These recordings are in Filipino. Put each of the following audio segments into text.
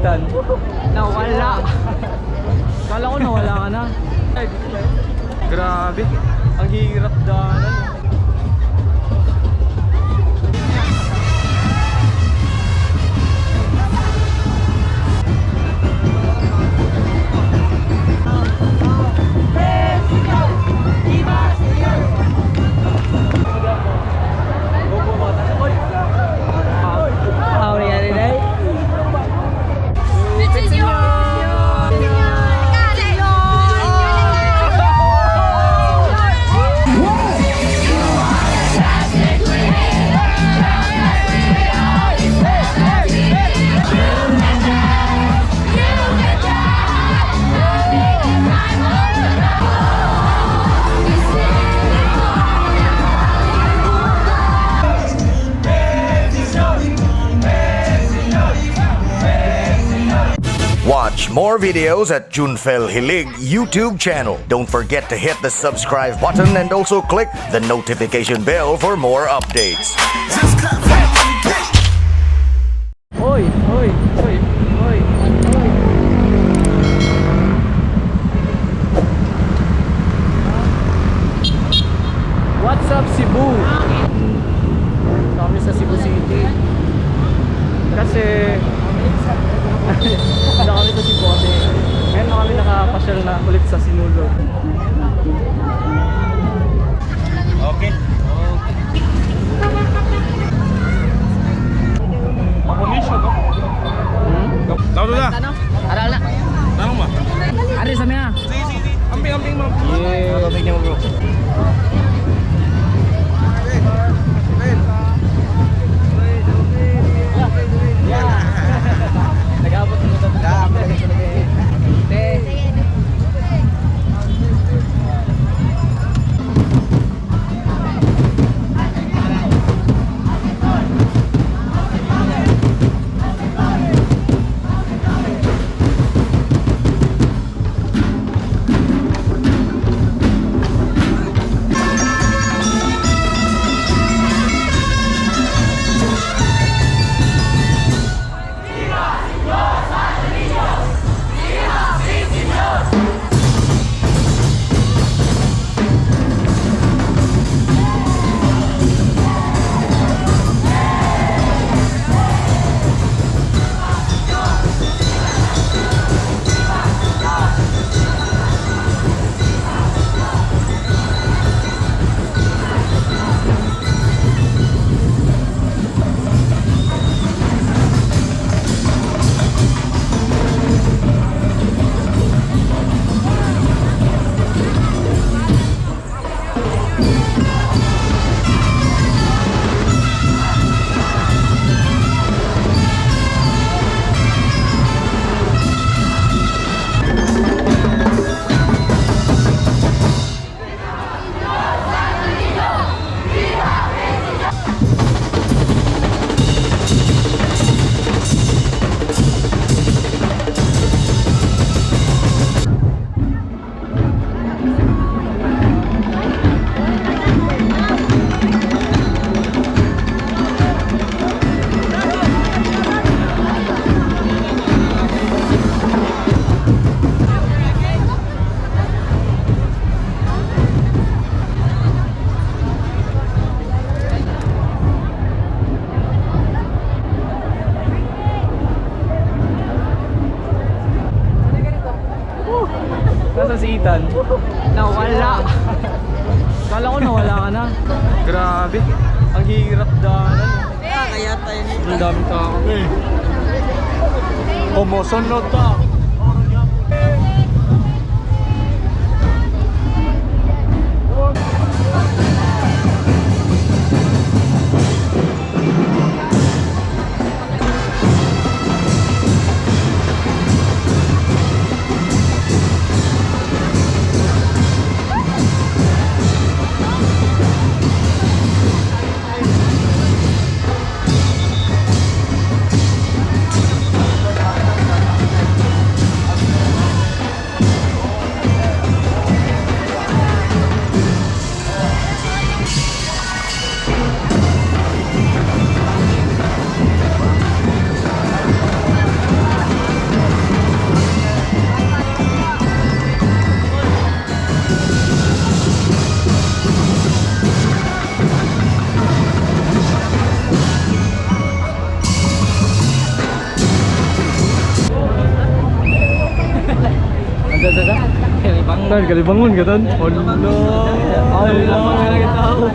Ethan. Nawala. Kala ko nawala ka na. Ay, grabe. Ang hirap daanan. Watch more videos at Junfel Hilig YouTube channel. Don't forget to hit the subscribe button and also click the notification bell for more updates. Hoy, hoy, hoy, hoy, hoy. What's up, Cebu? Kami sa Cebu City. Kasi wala kami sa Cebu kasi ngayon na kami nakapasyal na ulit sa Sinulog. Okay. Mapunisyo ko. Tahu tu dah. Ada na. Tanong ba? Ari sa mga. Sige. Amping ma'am. Yeah, amping niyo bro. Nag-abot mo ito. Nasa si Ethan? Nawala. Kala ko nawala ka na. Grabe. Ang hirap daanan. Kaya tayo nito. Ang daming tao. Kumusunod ka. Tan, kalibangon ka tan. Hello. Hello.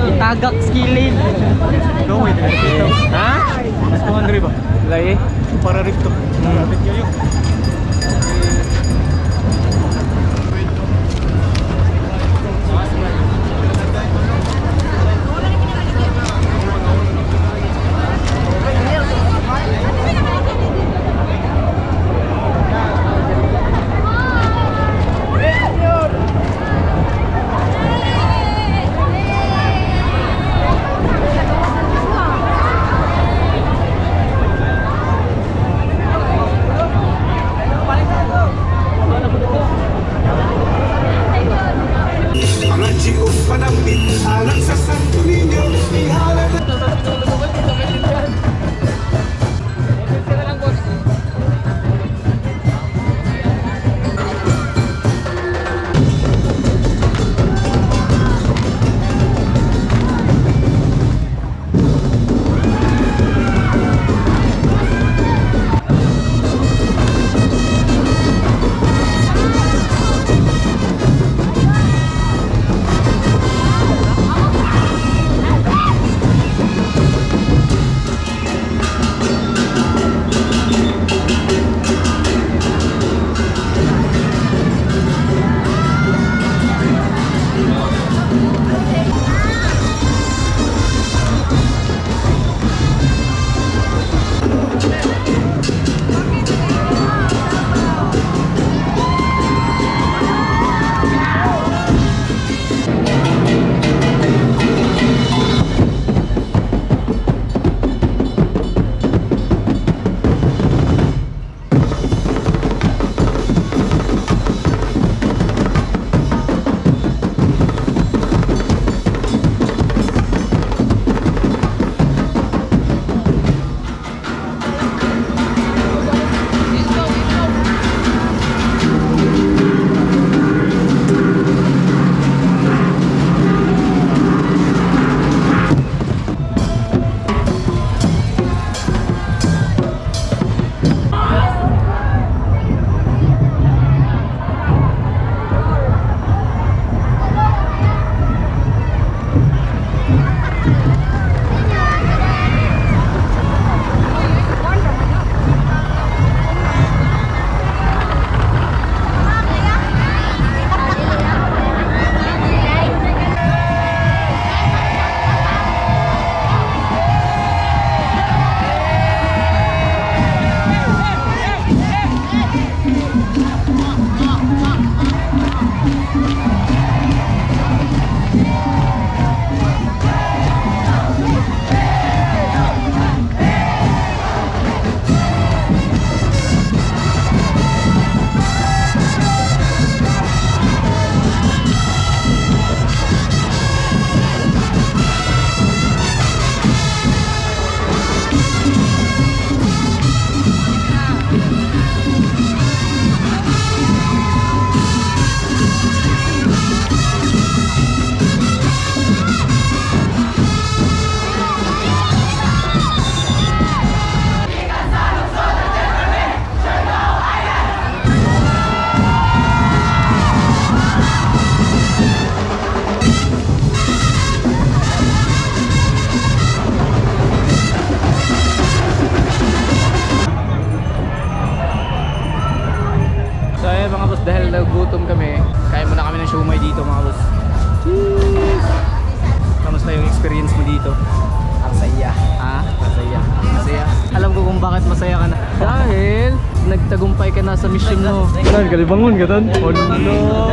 Itagak skilin. Ikaw may dito. Ha? Mas kung andre ba? Laye. Para rito. Kapit kayo. nagugutom kami, kain muna kami ng siomai dito mga boss. Cheese! Kamusta yung experience mo dito? Ang saya. Ha? Masaya. Masaya. Alam ko kung bakit masaya ka na. Dahil nagtagumpay ka na sa mission mo. Tan, kalibangon ka tan? Oh no!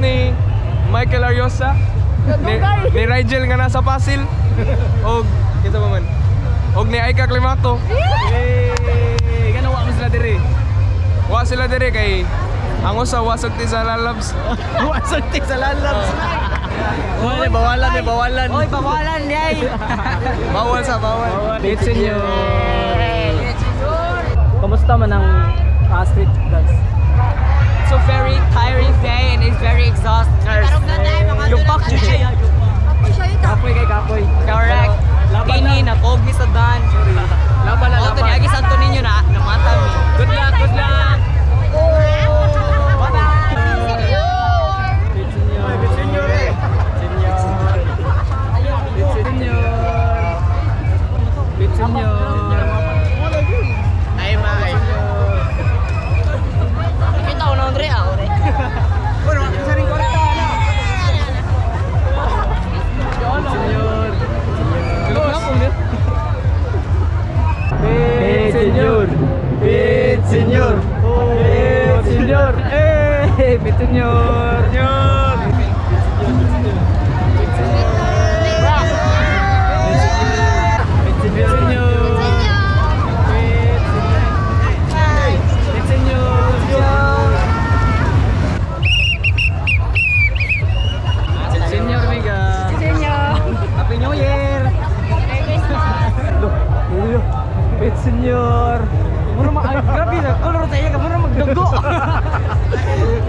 ni Michael Ariosa, ni Rigel nga nasa Pasil, og kita ba man? Og ni Aika Climato. Eh, ganawa mo sila diri. Wa sila dire kay ang usa wasag ti sa lalabs. Wasag ti sa lalabs. Oy, bawalan, bawalan. Oy, bawalan yay. Bawal sa bawal. It's in you. Kamusta man ang street dance? It's a very tiring day and it's very exhausting. Yung pak siya. Kapoy kay kapoy. Correct. Kini na kogni sa dan. Laban na Oh, laban. tanyagi santo ninyo na namata mi. Good luck, good luck. Ay may. Kita ko na Andre ako re. Señor, señor, señor, señor, Señor Mega. Happy New Year. Pet Señor. Mura grabe na color tayo ka mura magdugo.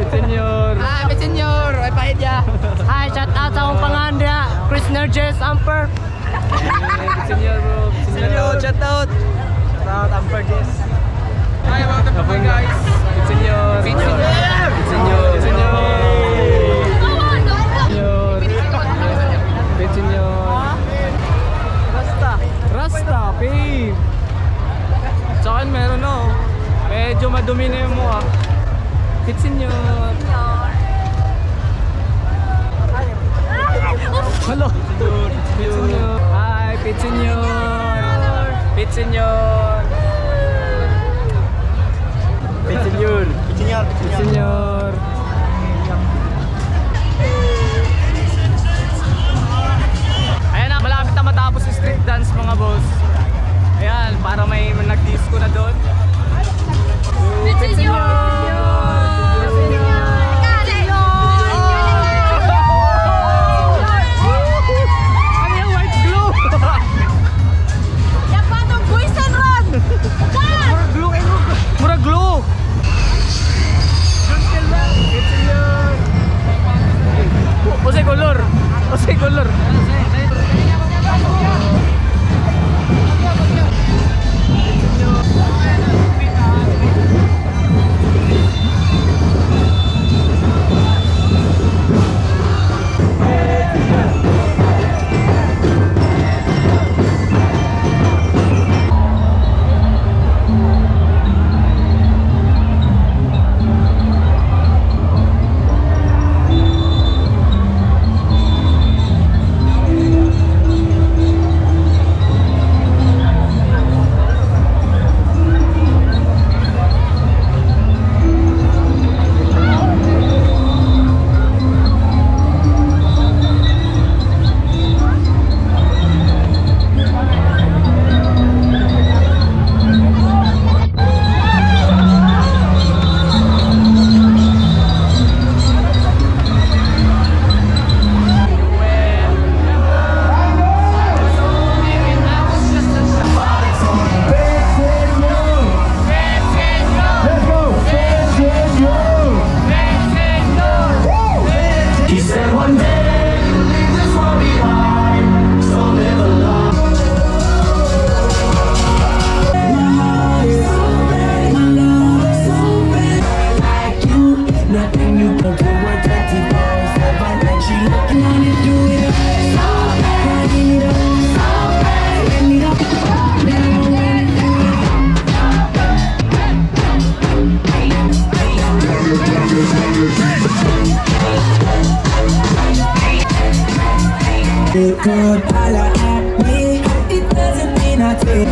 Pet Señor. Ah, Señor, ay pahit ya. Hi, shout out sa akong pangandra, Chris Nerges Amper. Pet Señor bro. Señor, shout out. Shout out Amper Jess. Hi, welcome to my guys. Pet Señor. Pet Señor. Pet Señor. Pet Señor. Pet Señor. Rasta. Rasta, babe. Sa akin meron no. Medyo madumi na yung mukha. Pet Señor. Hello. Pet Señor. Hi, Pet Señor. Pet Señor. Pet Señor. Pet Señor. Ayan na, malapit na matapos yung street dance mga boss. Ayan, para may nag-disco na doon. Pet Señor. Ano yung white glue? Mura glue kayo. Mura glue. Pet Señor. Ose color. Ose color. You could holler at me, it doesn't mean I take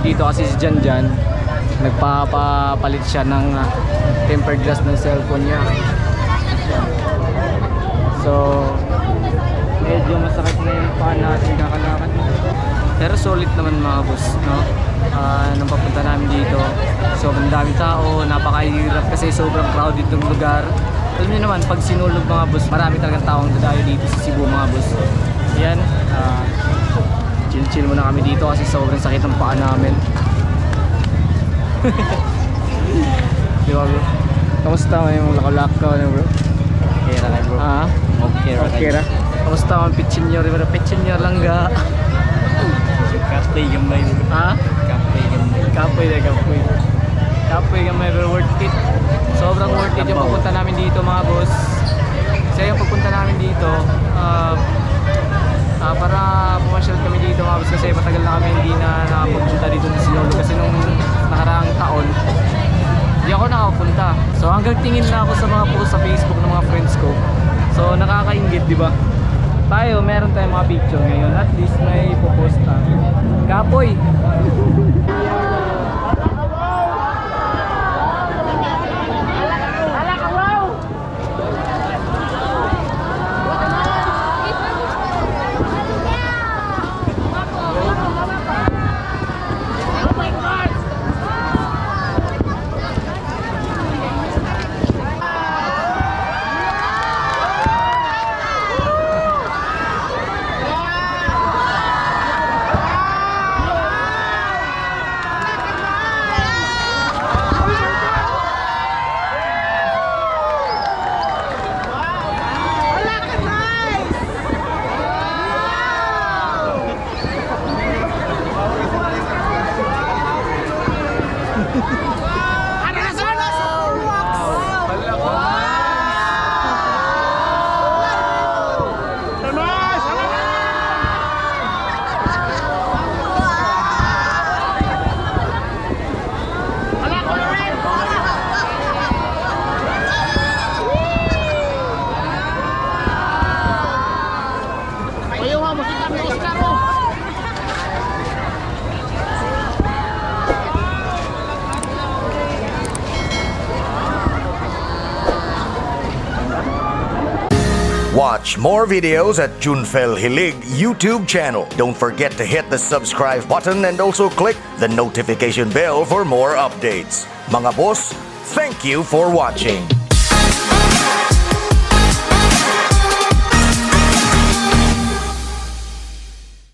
dito kasi si Janjan nagpapalit siya ng tempered glass ng cellphone niya. So medyo masakit na yung paa natin kakalakad. Pero solid naman mga boss, no? Nung papunta namin dito, sobrang daming tao, napakahirap kasi sobrang crowded ng lugar. Alam niyo naman, pag sinulog mga boss, marami talagang taong dadayo dito sa Cebu mga boss. Yan, chill muna kami dito kasi sobrang sakit ng paa namin. Di ba bro? Kamusta mo yung lakaw-lakaw na bro? Okay ra kay bro. Okay ra. Kamusta mo pitchinyor? Pitchinyor lang ga. Kapoy gamay. Kapoy gamay. Kapoy gamay pero worth it. Sobrang worth it yung pagpunta namin dito mga boss. Kasi yung pagpunta namin dito, para pumasyal kami dito mga boss kasi matagal na kami hindi na nakapunta dito sa Sinulog kasi nung nakaraang taon hindi ako nakapunta. So hanggang tingin na ako sa mga post sa Facebook ng mga friends ko. So nakakaingit, di ba? Tayo, meron tayong mga picture ngayon. At least may ipopost tayo. Kapoy! Watch more videos at Junfel Hilig YouTube channel. Don't forget to hit the subscribe button and also click the notification bell for more updates. Mga boss, thank you for watching.